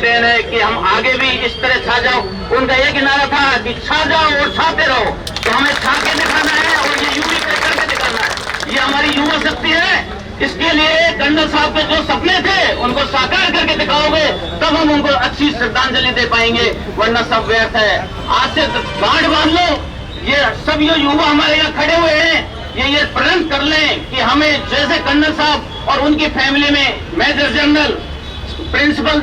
Then है कि हम आगे भी इस तरह छा जाओ। उनका एक नारा था कि छा जाओ और छाते रहो, तो हमें छा के दिखाना है और ये यूं करके दिखाना है। ये हमारी युवा शक्ति है। इसके लिए कर्नल साहब के जो सपने थे उनको साकार करके दिखाओगे, तब हम उनको अच्छी श्रद्धांजलि दे पाएंगे, वरना सब व्यर्थ है। आज से गांठ बांध लो, ये सब ये युवा हमारे यहाँ खड़े हुए हैं, ये प्रण कर लें कि हमें जैसे कर्नल साहब और उनकी फैमिली में major general, principal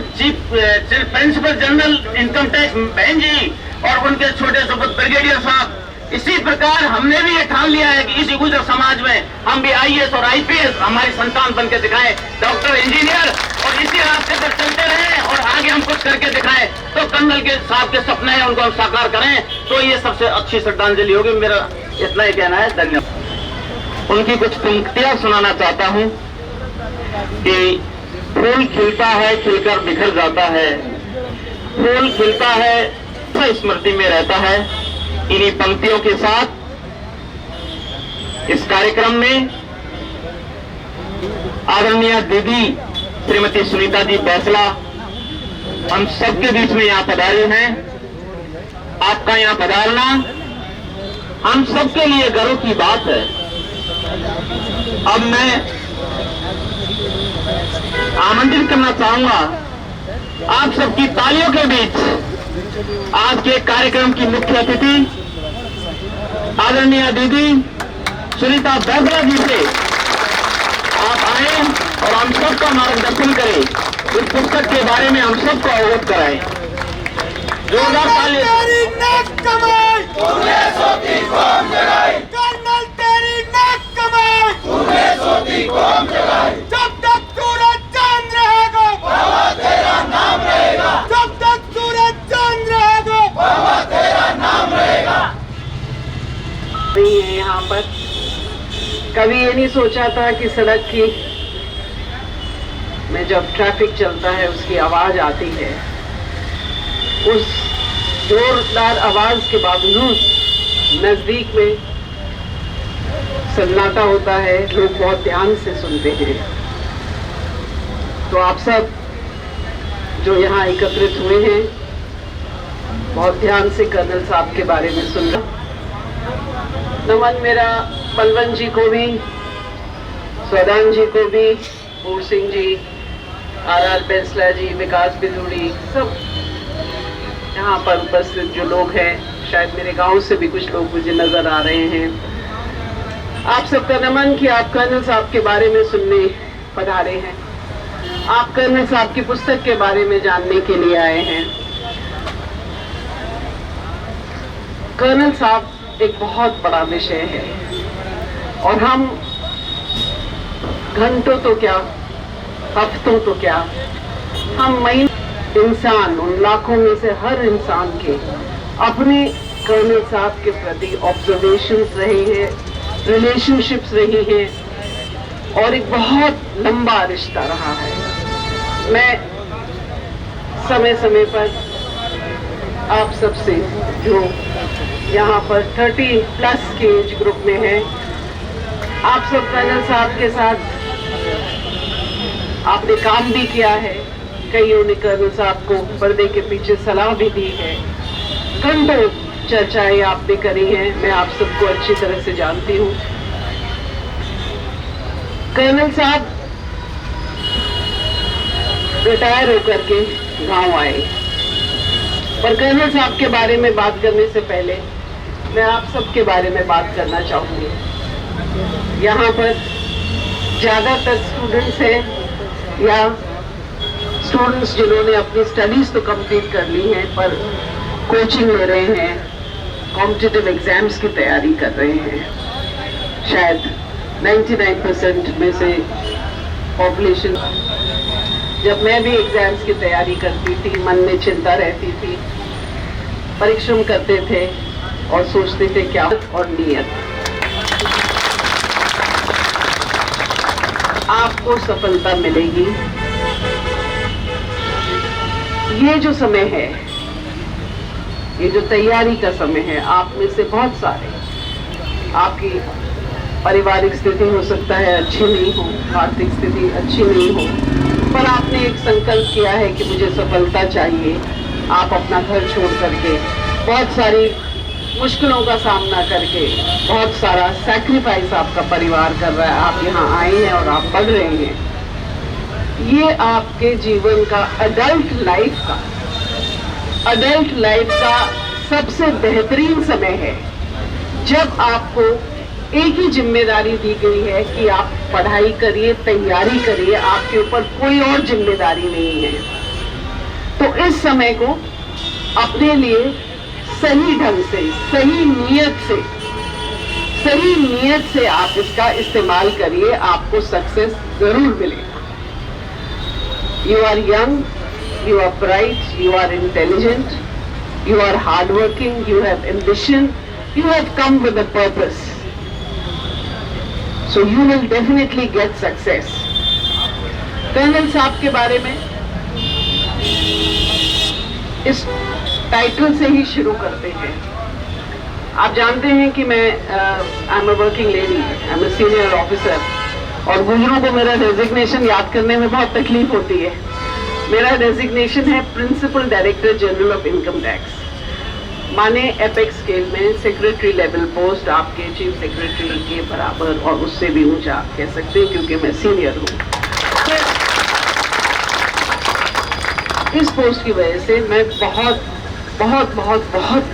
general income tax बहन जी और उनके छोटे सुपुत्र ब्रिगेडियर साहब, इसी प्रकार हमने भी ये ठान लिया है कि इसी गुजर समाज में हम भी आईएएस और आईपीएस हमारी संतान बन के दिखाएं, डॉक्टर, इंजीनियर, और इसी रास्ते पर चलते रहें और आगे हम कुछ करके दिखाएं। तो कर्नल के साहब के सपने हैं उनको हम साकार करें, तो ये सबसे अच्छी श्रद्धांजलि होगी। मेरा इतना ही कहना है, धन्यवाद। उनकी कुछ पंक्तियां सुनाना चाहता हूं कि फूल खिलता है, खिलकर बिखर जाता है, फूल खिलता है, स्मृति में रहता है। इन्हीं पंक्तियों के साथ इस कार्यक्रम में आदरणीय दीदी श्रीमती सुनीता जी बैसला हम सबके बीच में यहाँ पधारे हैं। आपका यहाँ पधारना हम सबके लिए गर्व की बात है। अब मैं आमंत्रित करना चाहूंगा आप सबकी तालियों के बीच आज के कार्यक्रम की मुख्य अतिथि आदरणीय दीदी सुनीता बैसला जी से आप आए और हम सबका मार्गदर्शन करें, इस पुस्तक के बारे में हम सबको अवगत कराएं। जोरदार तालियां। कर्नल तेरी नाक कमाई, तूने सोती कौम जगाई, जब तक सूरज चांद रहेगा बाबा तेरा नाम रहेगा, जब तक सूरज चांद रहेगा बाबा तेरा नाम रहेगा। नहीं है यहाँ पर, कभी ये नहीं सोचा था कि सड़क की में जब ट्रैफिक चलता है उसकी आवाज आती है, उस जोरदार आवाज के बावजूद नजदीक में सन्नाटा होता है, लोग बहुत ध्यान से सुनते हैं। तो आप सब जो यहाँ एकत्रित हुए हैं बहुत ध्यान से कर्नल साहब के बारे में सुन रहे। नमन मेरा बलवंत जी को भी, स्वदान जी को भी, पूर सिंह जी, आर बैसला जी, विकास बिधूड़ी, सब यहाँ पर उपस्थित जो लोग हैं, शायद मेरे गांव से भी कुछ लोग मुझे नजर आ रहे हैं। आप सबका नमन कि आप कर्नल साहब के बारे में सुनने पधारे हैं, आप कर्नल साहब की पुस्तक के बारे में जानने के लिए आए हैं। कर्नल साहब एक बहुत बड़ा विषय है और हम घंटों तो क्या, हफ्तों तो क्या, हम महीने इंसान, उन लाखों में से हर इंसान के अपने कर्नल साहब के प्रति ऑब्जर्वेशंस रहे हैं, रिलेशनशिप्स रही हैं और एक बहुत लंबा रिश्ता रहा है। मैं समय समय पर आप सबसे जो यहाँ पर 30+ के एज ग्रुप में है, आप सब कर्नल साहब के साथ आपने काम भी किया है, कईयों ने कर्नल साहब को पर्दे के पीछे सलाह भी दी है, घंटों चर्चाएं आपने करी हैं, मैं आप सबको अच्छी तरह से जानती हूँ। कर्नल साहब रिटायर होकर के गांव आए, पर कर्नल साहब के बारे में बात करने से पहले मैं आप सबके बारे में बात करना चाहूंगी। यहाँ पर ज्यादातर स्टूडेंट्स हैं या स्टूडेंट्स जिन्होंने अपनी स्टडीज तो कंप्लीट कर ली हैं पर कोचिंग ले रहे हैं, कॉम्पिटिटिव एग्जाम्स की तैयारी कर रहे हैं। शायद 99% में से पॉपुलेशन। जब मैं भी एग्जाम्स की तैयारी करती थी, मन में चिंता रहती थी, परिश्रम करते थे और सोचते थे क्या और नियत। आपको सफलता मिलेगी। ये जो समय है, ये जो तैयारी का समय है, आप में से बहुत सारे, आपकी पारिवारिक स्थिति हो सकता है अच्छी नहीं हो, आर्थिक स्थिति अच्छी नहीं हो, पर आपने एक संकल्प किया है कि मुझे सफलता चाहिए। आप अपना घर छोड़ करके, बहुत सारी मुश्किलों का सामना करके, बहुत सारा सैक्रिफाइस आपका परिवार कर रहा है, आप यहाँ आए हैं और आप बढ़ रहे हैं। ये आपके जीवन का अडल्ट लाइफ का सबसे बेहतरीन समय है, जब आपको एक ही जिम्मेदारी दी गई है कि आप पढ़ाई करिए, तैयारी करिए, आपके ऊपर कोई और जिम्मेदारी नहीं है। तो इस समय को अपने लिए सही ढंग से, सही नीयत से आप इसका इस्तेमाल करिए, आपको सक्सेस जरूर मिलेगा। You are young, you are bright, you are intelligent, you are hardworking, you have ambition, you have come with a purpose. So you will definitely get success. Colonel साहब के बारे में इस टाइटल से ही शुरू करते हैं। आप जानते हैं कि मैं I am a working lady, I am a senior officer, और गुजरों को मेरा डेजिग्नेशन याद करने में बहुत तकलीफ होती है। मेरा डेजिग्नेशन है principal director general of income tax, माने एपेक्स स्केल में सेक्रेटरी लेवल पोस्ट, आपके चीफ सेक्रेटरी के बराबर और उससे भी ऊंचा आप कह सकते हैं, क्योंकि मैं सीनियर हूँ। इस पोस्ट की वजह से मैं बहुत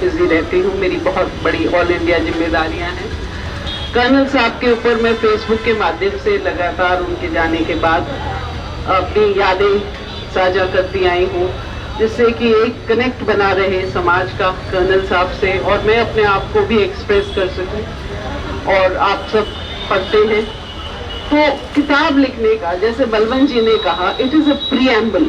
बिजी रहती हूँ। मेरी बहुत बड़ी ऑल इंडिया जिम्मेदारियाँ हैं। कर्नल साहब के ऊपर मैं फेसबुक के माध्यम से लगातार उनके जाने के बाद अपनी यादें साझा करती आई हूँ, जिससे कि एक कनेक्ट बना रहे समाज का कर्नल साहब से, और मैं अपने आप को भी एक्सप्रेस कर सकूं। और आप सब पढ़ते हैं तो किताब लिखने का, जैसे बलवंत जी ने कहा, इट इज अ प्रीएम्बल।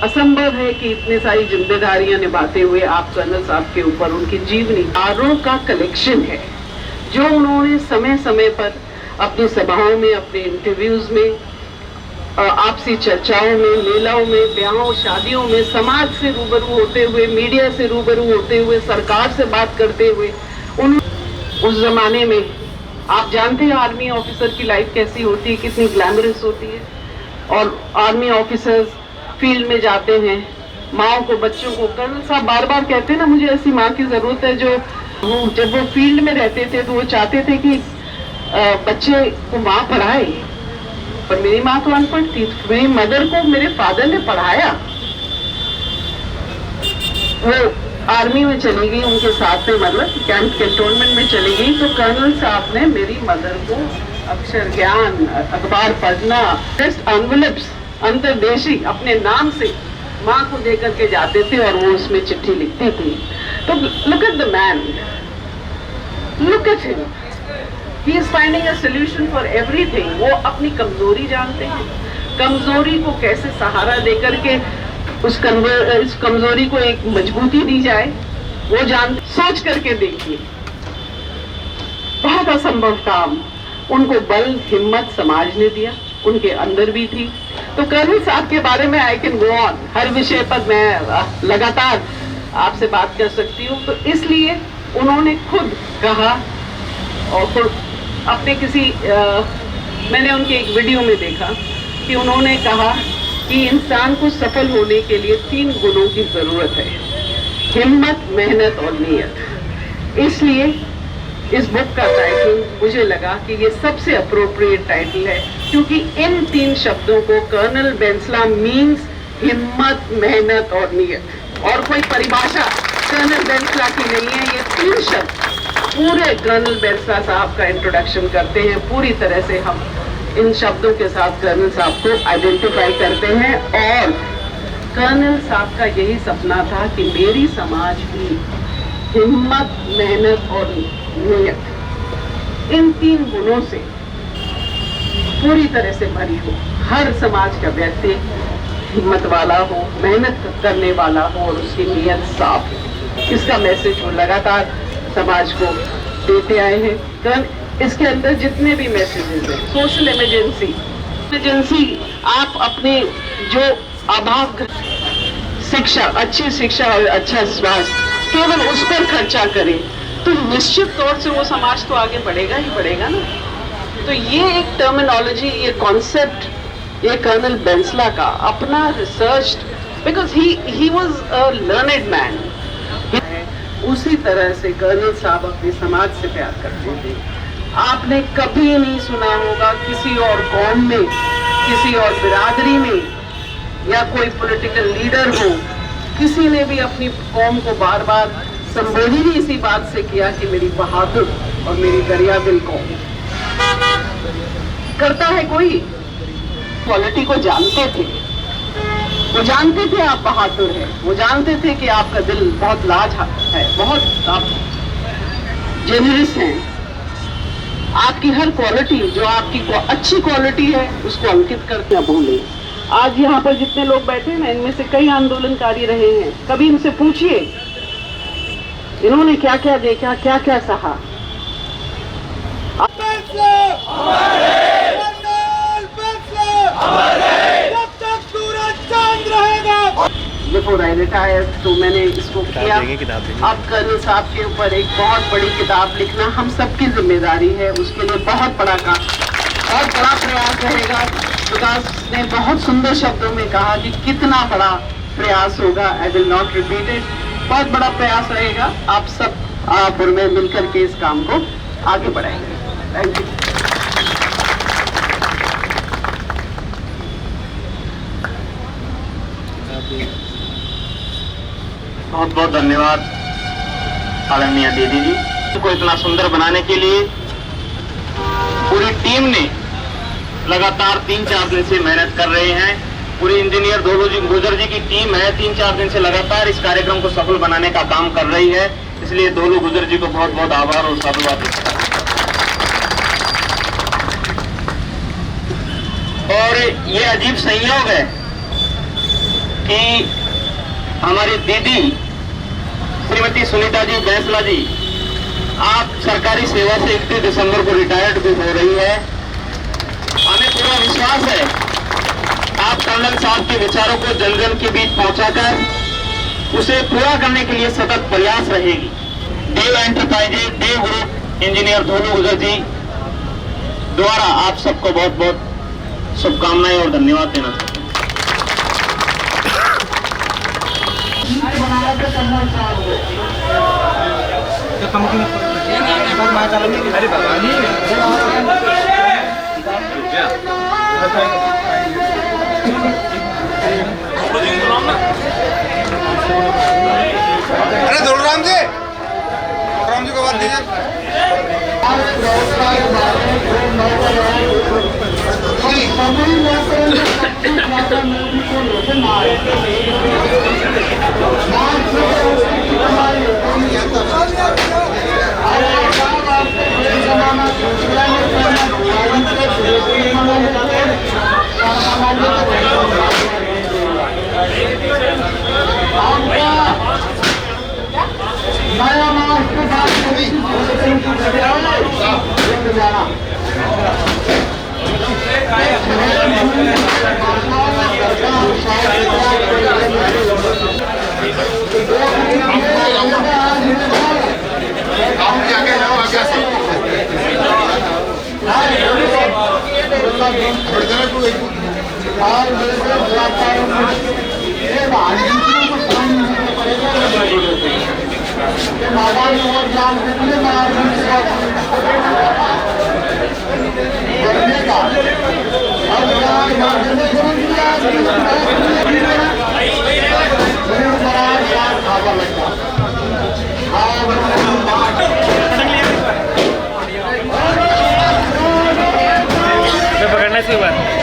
असंभव है कि इतने सारी जिम्मेदारियां निभाते हुए आप कर्नल साहब के ऊपर उनकी जीवनी आरों का कलेक्शन है, जो उन्होंने समय समय पर अपनी सभाओं में, अपने इंटरव्यूज में, आपसी चर्चाओं में, मेलाओं में, ब्याहों शादियों में, समाज से रूबरू होते हुए, मीडिया से रूबरू होते हुए, सरकार से बात करते हुए, उस जमाने में आप जानते हैं आर्मी ऑफिसर की लाइफ कैसी होती है, कितनी ग्लैमरस होती है। और आर्मी ऑफिसर्स फील्ड में जाते हैं, माओ को, बच्चों को, कर्नल साहब बार बार कहते हैं ना, मुझे ऐसी माँ की जरूरत है जो जब वो फील्ड में रहते थे तो वो चाहते थे कि बच्चे को माँ पढ़ाए, पर मेरी माँ तो अनपढ़ थी। मेरी मदर को मेरे फादर ने पढ़ाया। वो आर्मी में चली गई उनके साथ में, मतलब कैंप कैंटोनमेंट में चली गई, तो कर्नल साहब ने मेरी मदर को अक्षर ज्ञान, अखबार पढ़ना, टेस्ट एनवेलप्स अंतरदेशी अपने नाम से माँ को दे करके जाते थे, और वो उसमें चिट्ठी लिखती थी। तो look at the man, look at him, he is finding a solution for everything। वो अपनी कमजोरी जानते हैं, कमजोरी को कैसे सहारा देकर के उस कमजोरी को एक मजबूती दी जाए, वो जानते। सोच करके देखिए, बहुत असंभव काम, उनको बल, हिम्मत समाज ने दिया, उनके अंदर भी थी। तो कर्नल साहब के बारे में आई कैन गो ऑन, हर विषय पर मैं लगातार आपसे बात कर सकती हूँ। तो इसलिए उन्होंने खुद कहा, और खुद अपने मैंने उनके एक वीडियो में देखा कि उन्होंने कहा कि इंसान को सफल होने के लिए 3 गुणों की जरूरत है, हिम्मत, मेहनत और नीयत। इसलिए इस बुक का टाइटल मुझे लगा कि ये सबसे अप्रोप्रिएट टाइटल है, क्योंकि इन 3 शब्दों को कर्नल बैंसला मीन्स हिम्मत, मेहनत और नीयत, और कोई परिभाषा कर्नल बैंसला की नहीं है। ये 3 शब्द पूरे कर्नल बैंसला साहब का इंट्रोडक्शन करते हैं। पूरी तरह से हम इन शब्दों के साथ कर्नल साहब को आइडेंटिफाई करते हैं, और कर्नल साहब का यही सपना था कि मेरी समाज भी हिम्मत, मेहनत और नीयत, इन 3 गुणों से पूरी तरह से भरी हो। हर समाज का व्यक्ति हिम्मत वाला हो, मेहनत करने वाला हो, और उसकी नीयत साफ हो। इसका मैसेज वो लगातार समाज को देते आए हैं। इसके अंदर जितने भी मैसेजेस हैं, सोशल इमरजेंसी, आप अपने जो अभाव, शिक्षा, अच्छी शिक्षा और अच्छा स्वास्थ्य, केवल उस पर खर्चा करें तो निश्चित तौर से वो समाज तो आगे बढ़ेगा ही बढ़ेगा ना। तो ये एक टर्मिनोलॉजी, ये कॉन्सेप्ट, ये कर्नल बेंसला का अपना research, because he was a learned man. उसी तरह से कर्नल साहब अपने समाज से प्यार करते थे। आपने कभी नहीं सुना होगा किसी और कौम में, किसी और बिरादरी में, या कोई पॉलिटिकल लीडर हो, किसी ने भी अपनी कौम को बार बार संबोधित ही इसी बात से किया कि मेरी बहादुर और मेरी दरिया दिल कौम। करता है कोई? क्वालिटी को जानते थे, वो जानते थे आप बहादुर हैं, वो जानते थे कि आपका दिल बहुत लाज है, बहुत आप जेनरस हैं। आपकी हर क्वालिटी, जो आपकी अच्छी क्वालिटी है, उसको अंकित करके न भूलें। आज यहाँ पर जितने लोग बैठे हैं ना, इनमें से कई आंदोलनकारी रहे हैं। कभी इनसे पूछिए इन्होंने क्या क्या देखा, क्या क्या सहा। जब तक सूरज चांद रहेगा। बिफोर आई रिटायर तो मैंने इसको किया। अब कर्नल साहब के ऊपर एक बहुत बड़ी किताब लिखना हम सबकी जिम्मेदारी है। उसके लिए बहुत बड़ा काम, बहुत बड़ा प्रयास रहेगा। विकास ने बहुत सुंदर शब्दों में कहा कि कितना बड़ा प्रयास होगा। I will not repeat it. बहुत बड़ा प्रयास रहेगा। आप सब, आप और मैं मिलकर के इस काम को आगे बढ़ाएंगे। Thank you. बहुत बहुत धन्यवाद आदरणीय दीदी जी को इतना सुंदर बनाने के लिए। पूरी टीम ने लगातार 3-4 दिन से मेहनत कर रहे हैं। पूरी इंजीनियर धोलू जी गुजर जी की टीम है, 3-4 दिन से लगातार इस कार्यक्रम को सफल बनाने का काम कर रही है। इसलिए धोलू गुजर जी को बहुत बहुत आभार और साधुवाद। और ये अजीब संयोग है कि हमारी दीदी श्रीमती सुनीता जी बैंसला जी, आप सरकारी सेवा से 31 दिसंबर को रिटायर्ड भी हो रही है। हमें पूरा विश्वास है आप कर्नल साहब के विचारों को जन जन के बीच पहुंचाकर उसे पूरा करने के लिए सतत प्रयास रहेगी। देव एंटरप्राइजेज, देव ग्रुप, इंजीनियर धोलू गुजर जी द्वारा आप सबको बहुत बहुत शुभकामनाएं और धन्यवाद देना चाहते हैं। अरे धोलराम जी को बात दीजिए। पकड़ना चाहिए।